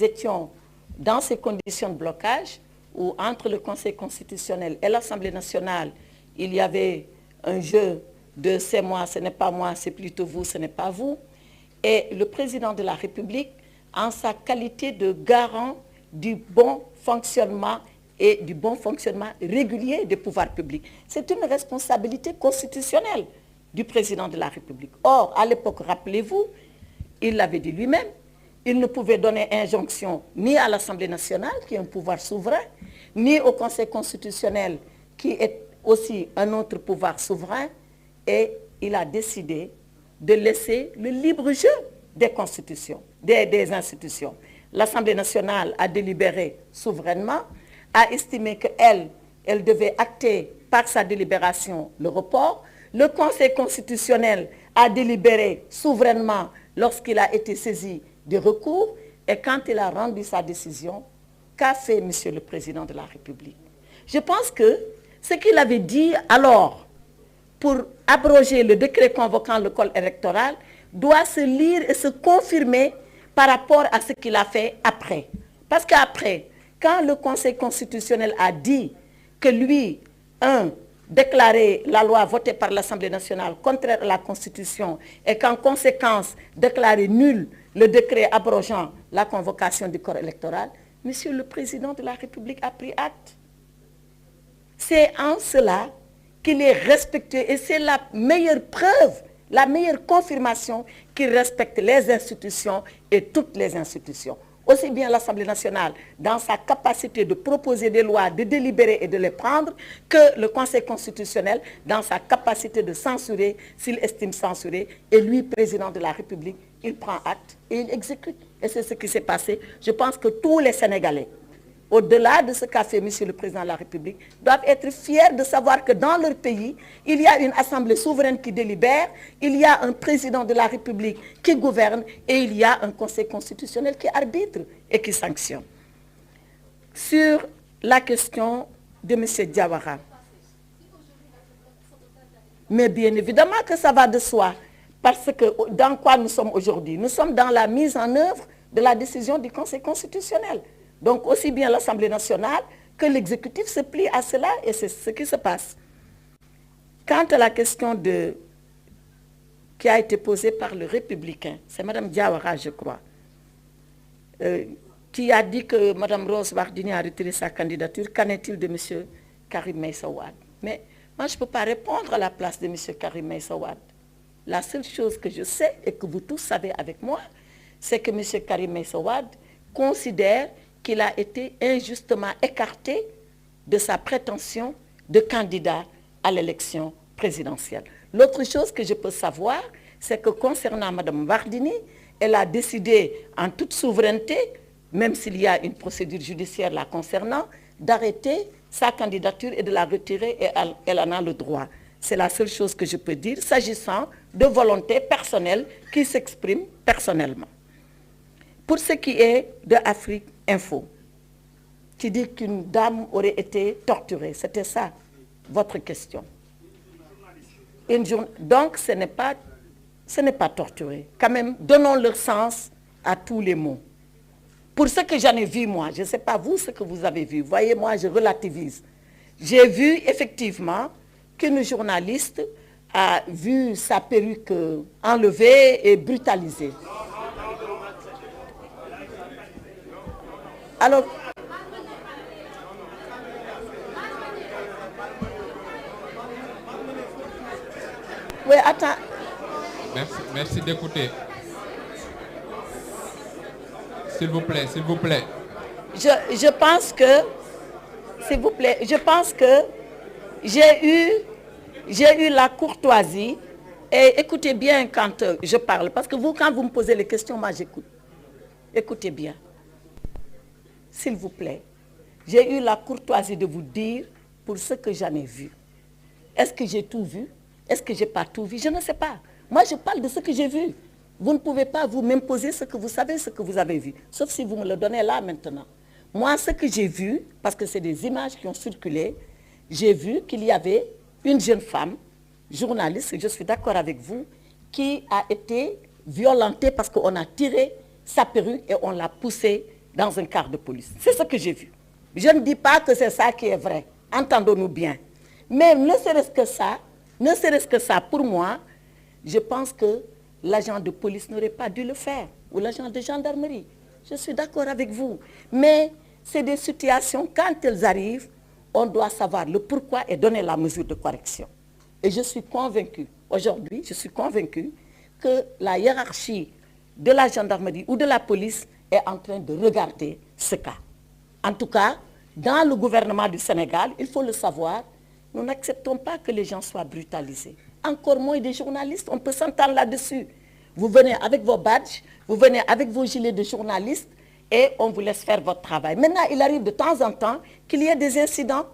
étions dans ces conditions de blocage où entre le Conseil constitutionnel et l'Assemblée nationale, il y avait un jeu de c'est moi, ce n'est pas moi, c'est plutôt vous, ce n'est pas vous. Et le président de la République, en sa qualité de garant du bon fonctionnement et du bon fonctionnement régulier des pouvoirs publics. C'est une responsabilité constitutionnelle du président de la République. Or, à l'époque, rappelez-vous, il l'avait dit lui-même, il ne pouvait donner injonction ni à l'Assemblée nationale, qui est un pouvoir souverain, ni au Conseil constitutionnel, qui est aussi un autre pouvoir souverain, et il a décidé de laisser le libre jeu des constitutions, des institutions. L'Assemblée nationale a délibéré souverainement, a estimé qu'elle devait acter par sa délibération le report. Le Conseil constitutionnel a délibéré souverainement lorsqu'il a été saisi du recours. Et quand il a rendu sa décision, qu'a fait M. le Président de la République? Je pense que ce qu'il avait dit alors pour abroger le décret convoquant le corps électoral doit se lire et se confirmer par rapport à ce qu'il a fait après. Parce qu'après, quand le Conseil constitutionnel a dit que lui, déclarer la loi votée par l'Assemblée nationale contraire à la Constitution et qu'en conséquence, déclarer nul le décret abrogeant la convocation du corps électoral, Monsieur le Président de la République a pris acte. C'est en cela qu'il est respecté et c'est la meilleure preuve, la meilleure confirmation qu'il respecte les institutions et toutes les institutions. Aussi bien l'Assemblée nationale, dans sa capacité de proposer des lois, de délibérer et de les prendre, que le Conseil constitutionnel, dans sa capacité de censurer, s'il estime censurer, et lui, président de la République, il prend acte et il exécute. Et c'est ce qui s'est passé. Je pense que tous les Sénégalais, au-delà de ce qu'a fait M. le Président de la République, doivent être fiers de savoir que dans leur pays, il y a une assemblée souveraine qui délibère, il y a un président de la République qui gouverne et il y a un conseil constitutionnel qui arbitre et qui sanctionne. Sur la question de M. Diawara, mais bien évidemment que ça va de soi, parce que dans quoi nous sommes aujourd'hui? Nous sommes dans la mise en œuvre de la décision du Conseil constitutionnel. Donc aussi bien l'Assemblée nationale que l'exécutif se plie à cela et c'est ce qui se passe. Quant à la question qui a été posée par le républicain, c'est Mme Diawara, je crois, qui a dit que Mme Rose Wardini a retiré sa candidature. Qu'en est-il de M. Karim Meïssa Wade? Mais moi, je ne peux pas répondre à la place de M. Karim Meïssa Wade. La seule chose que je sais et que vous tous savez avec moi, c'est que M. Karim Meïssa Wade considère qu'il a été injustement écarté de sa prétention de candidat à l'élection présidentielle. L'autre chose que je peux savoir, c'est que concernant Mme Wardini, elle a décidé en toute souveraineté, même s'il y a une procédure judiciaire la concernant, d'arrêter sa candidature et de la retirer et elle en a le droit. C'est la seule chose que je peux dire s'agissant de volonté personnelle qui s'exprime personnellement. Pour ce qui est de Afrique Info, qui dit qu'une dame aurait été torturée. C'était ça, votre question. Donc, ce n'est pas torturé. Quand même, donnons leur sens à tous les mots. Pour ce que j'en ai vu, moi, je ne sais pas vous ce que vous avez vu. Voyez, moi, je relativise. J'ai vu effectivement qu'une journaliste a vu sa perruque enlevée et brutalisée. Alors, oui, attends. Merci d'écouter. S'il vous plaît, s'il vous plaît. Je pense que, s'il vous plaît, je pense que j'ai eu la courtoisie, et écoutez bien quand je parle, parce que vous, quand vous me posez les questions, moi j'écoute. Écoutez bien. S'il vous plaît, j'ai eu la courtoisie de vous dire pour ce que j'en ai vu. Est-ce que j'ai tout vu? Est-ce que je n'ai pas tout vu? Je ne sais pas. Moi, je parle de ce que j'ai vu. Vous ne pouvez pas vous m'imposer ce que vous savez, ce que vous avez vu. Sauf si vous me le donnez là maintenant. Moi, ce que j'ai vu, parce que c'est des images qui ont circulé, j'ai vu qu'il y avait une jeune femme, journaliste, je suis d'accord avec vous, qui a été violentée parce qu'on a tiré sa perruque et on l'a poussée dans un car de police. C'est ce que j'ai vu. Je ne dis pas que c'est ça qui est vrai. Entendons-nous bien. Mais ne serait-ce que ça, pour moi, je pense que l'agent de police n'aurait pas dû le faire, ou l'agent de gendarmerie. Je suis d'accord avec vous. Mais c'est des situations, quand elles arrivent, on doit savoir le pourquoi et donner la mesure de correction. Et je suis convaincue, aujourd'hui, que la hiérarchie de la gendarmerie ou de la police est en train de regarder ce cas. En tout cas, dans le gouvernement du Sénégal, il faut le savoir, nous n'acceptons pas que les gens soient brutalisés. Encore moins des journalistes, on peut s'entendre là-dessus. Vous venez avec vos badges, vous venez avec vos gilets de journalistes et on vous laisse faire votre travail. Maintenant, il arrive de temps en temps qu'il y ait des incidents.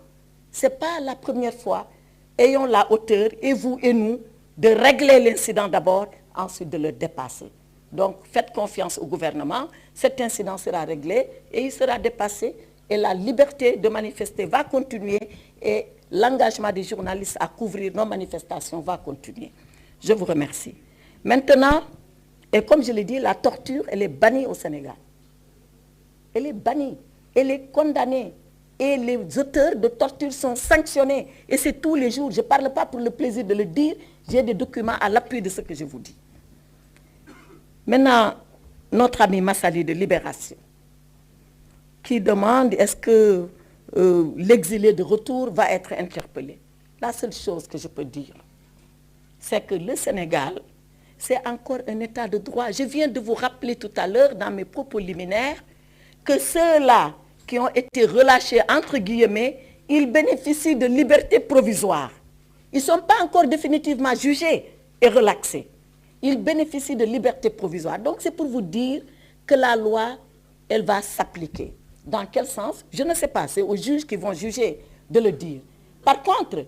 Ce n'est pas la première fois. Ayons la hauteur, et vous et nous, de régler l'incident d'abord, ensuite de le dépasser. Donc, faites confiance au gouvernement, cet incident sera réglé et il sera dépassé et la liberté de manifester va continuer et l'engagement des journalistes à couvrir nos manifestations va continuer. Je vous remercie. Maintenant, et comme je l'ai dit, la torture, elle est bannie au Sénégal. Elle est bannie, elle est condamnée. Et les auteurs de torture sont sanctionnés. Et c'est tous les jours. Je ne parle pas pour le plaisir de le dire. J'ai des documents à l'appui de ce que je vous dis. Maintenant, notre ami Massali de Libération, qui demande est-ce que l'exilé de retour va être interpellé. La seule chose que je peux dire, c'est que le Sénégal, c'est encore un état de droit. Je viens de vous rappeler tout à l'heure, dans mes propos liminaires, que ceux-là qui ont été relâchés, entre guillemets, ils bénéficient de liberté provisoire. Ils ne sont pas encore définitivement jugés et relaxés. Ils bénéficient de liberté provisoire. Donc c'est pour vous dire que la loi, elle va s'appliquer. Dans quel sens? Je ne sais pas, c'est aux juges qui vont juger de le dire. Par contre,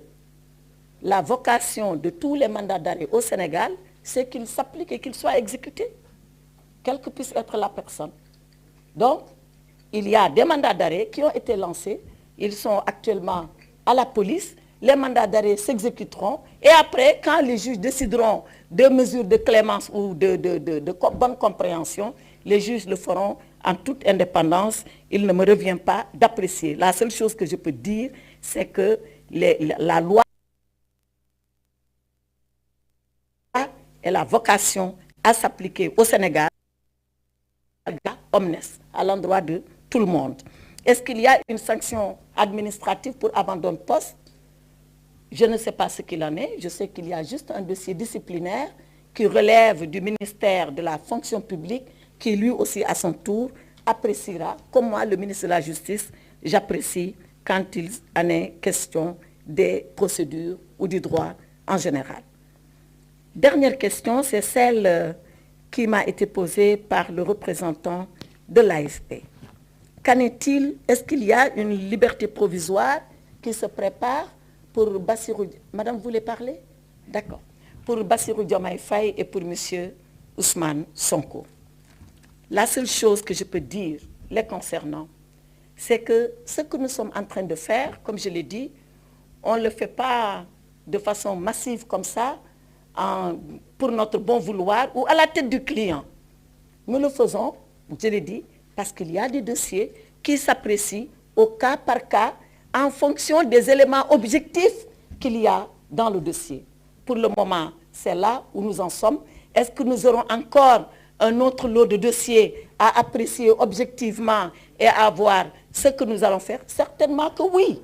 la vocation de tous les mandats d'arrêt au Sénégal, c'est qu'ils s'appliquent et qu'ils soient exécutés, quelle que puisse être la personne. Donc, il y a des mandats d'arrêt qui ont été lancés. Ils sont actuellement à la police. Les mandats d'arrêt s'exécuteront. Et après, quand les juges décideront de mesures de clémence ou de bonne compréhension, les juges le feront en toute indépendance. Il ne me revient pas d'apprécier. La seule chose que je peux dire, c'est que la loi a la vocation à s'appliquer au Sénégal, omnes, à l'endroit de tout le monde. Est-ce qu'il y a une sanction administrative pour abandon de poste? Je ne sais pas ce qu'il en est. Je sais qu'il y a juste un dossier disciplinaire qui relève du ministère de la fonction publique, qui lui aussi, à son tour, appréciera, comme moi, le ministre de la Justice, j'apprécie quand il en est question des procédures ou du droit en général. Dernière question, c'est celle qui m'a été posée par le représentant de l'AFP. Qu'en est-il? Est-ce qu'il y a une liberté provisoire qui se prépare pour Bassirou... Madame, vous voulez parler? D'accord. Pour Bassirou Diomaye Faye et pour M. Ousmane Sonko. La seule chose que je peux dire les concernant, c'est que ce que nous sommes en train de faire, comme je l'ai dit, on ne le fait pas de façon massive comme ça, pour notre bon vouloir ou à la tête du client. Nous le faisons, je l'ai dit, parce qu'il y a des dossiers qui s'apprécient au cas par cas en fonction des éléments objectifs qu'il y a dans le dossier. Pour le moment, c'est là où nous en sommes. Est-ce que nous aurons encore un autre lot de dossiers à apprécier objectivement et à voir ce que nous allons faire? Certainement que oui.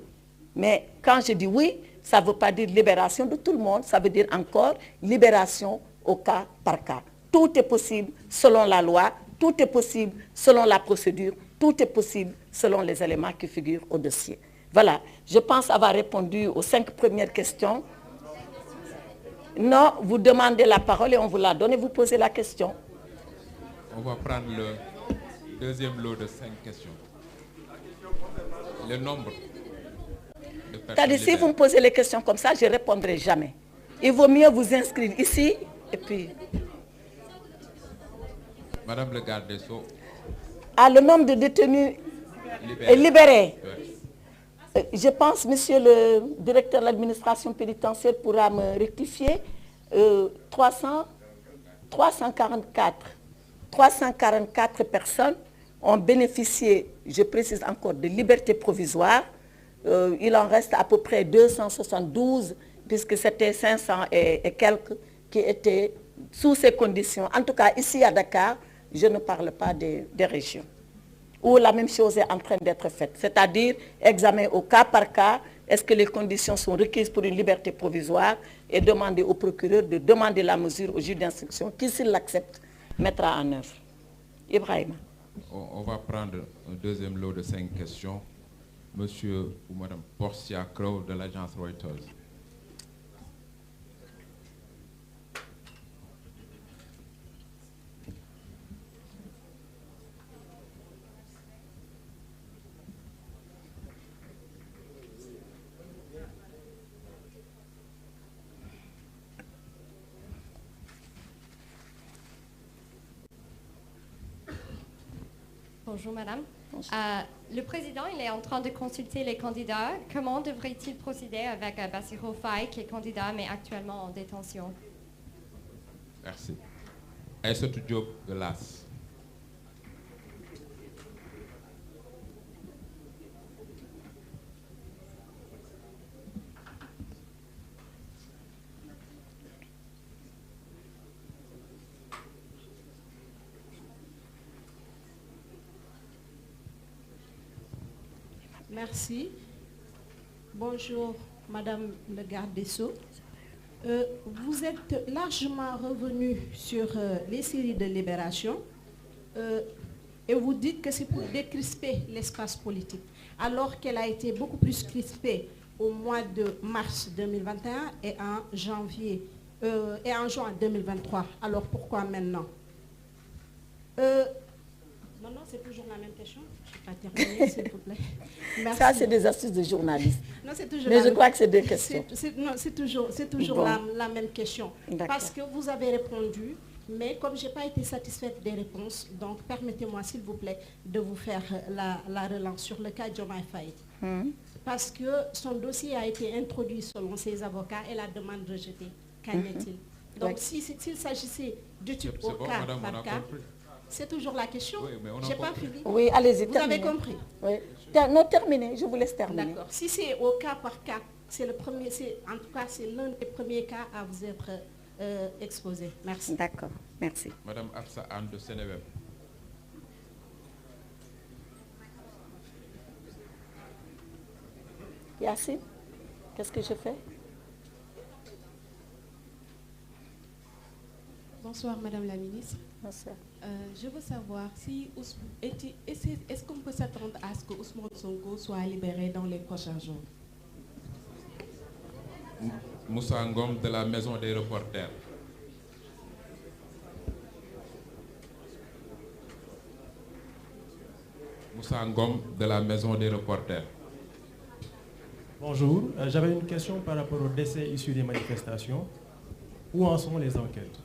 Mais quand je dis oui, ça ne veut pas dire libération de tout le monde, ça veut dire encore libération au cas par cas. Tout est possible selon la loi, tout est possible selon la procédure, tout est possible selon les éléments qui figurent au dossier. Voilà, je pense avoir répondu aux 5 premières questions. Non, vous demandez la parole et on vous la donne et vous posez la question. On va prendre le deuxième lot de 5 questions. Le nombre de personnes. C'est-à-dire, si vous me posez les questions comme ça, je ne répondrai jamais. Il vaut mieux vous inscrire ici et puis... Madame le garde des Sceaux. Ah, le nombre de détenus libérés. Oui. Je pense, monsieur le directeur de l'administration pénitentiaire pourra me rectifier. 344 personnes ont bénéficié, je précise encore, de liberté provisoire. Il en reste à peu près 272, puisque c'était 500 et quelques qui étaient sous ces conditions. En tout cas, ici à Dakar, je ne parle pas des régions, où la même chose est en train d'être faite. C'est-à-dire, examen au cas par cas, est-ce que les conditions sont requises pour une liberté provisoire, et demander au procureur de demander la mesure au juge d'instruction, qui, s'il l'accepte, mettra en œuvre. Ibrahima. On va prendre un deuxième lot de 5 questions. Monsieur ou Madame Portia Crow de l'agence Reuters. Bonjour madame. Le président il est en train de consulter les candidats. Comment devrait-il procéder avec Bassirou Faye qui est candidat mais actuellement en détention? Merci. Aïssatou Diop de l'AS. Merci. Bonjour, Madame le garde des Sceaux. Vous êtes largement revenu sur les séries de Libération et vous dites que c'est pour décrisper l'espace politique, alors qu'elle a été beaucoup plus crispée au mois de mars 2021 et en juin 2023. Alors pourquoi maintenant? Non, c'est toujours la même question. Je n'ai pas terminé, s'il vous plaît. Merci. Ça, c'est des astuces de journalistes. Non, c'est toujours mais je crois que c'est deux questions. C'est toujours bon. la même question. Parce que vous avez répondu, mais comme je n'ai pas été satisfaite des réponses, donc permettez-moi, s'il vous plaît, de vous faire la relance sur le cas Diomaye Faye. Parce que son dossier a été introduit selon ses avocats et la demande rejetée. Qu'en est-il? Donc, s'il s'agissait d'études au cas par cas, c'est toujours la question. Oui, je n'ai pas fini. Oui, allez-y, vous avez compris? Oui. Non, terminez, je vous laisse terminer. D'accord. Si c'est au cas par cas, c'est le premier, en tout cas, c'est l'un des premiers cas à vous être exposé. Merci. D'accord, merci. Madame Afsa Anne de Sénéweb. Yassine, qu'est-ce que je fais? Bonsoir Madame la Ministre. Bonsoir. Je veux savoir si est-ce qu'on peut s'attendre à ce que Ousmane Sonko soit libéré dans les prochains jours? Moussa Ngom de la Maison des Reporters. Moussa Ngom de la Maison des Reporters. Bonjour, j'avais une question par rapport au décès issu des manifestations. Où en sont les enquêtes?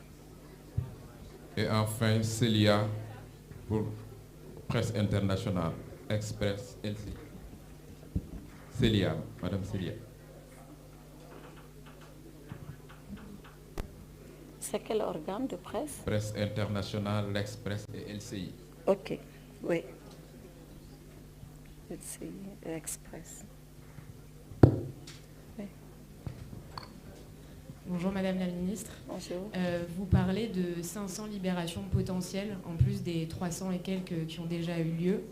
Et enfin, Célia pour Presse Internationale, Express LC. Célia, Madame Célia. C'est quel organe de presse? Presse Internationale, l'Express et LCI. Ok, oui. LCI et Express. Oui. Bonjour Madame la Ministre. Bonjour. Vous parlez de 500 libérations potentielles, en plus des 300 et quelques qui ont déjà eu lieu.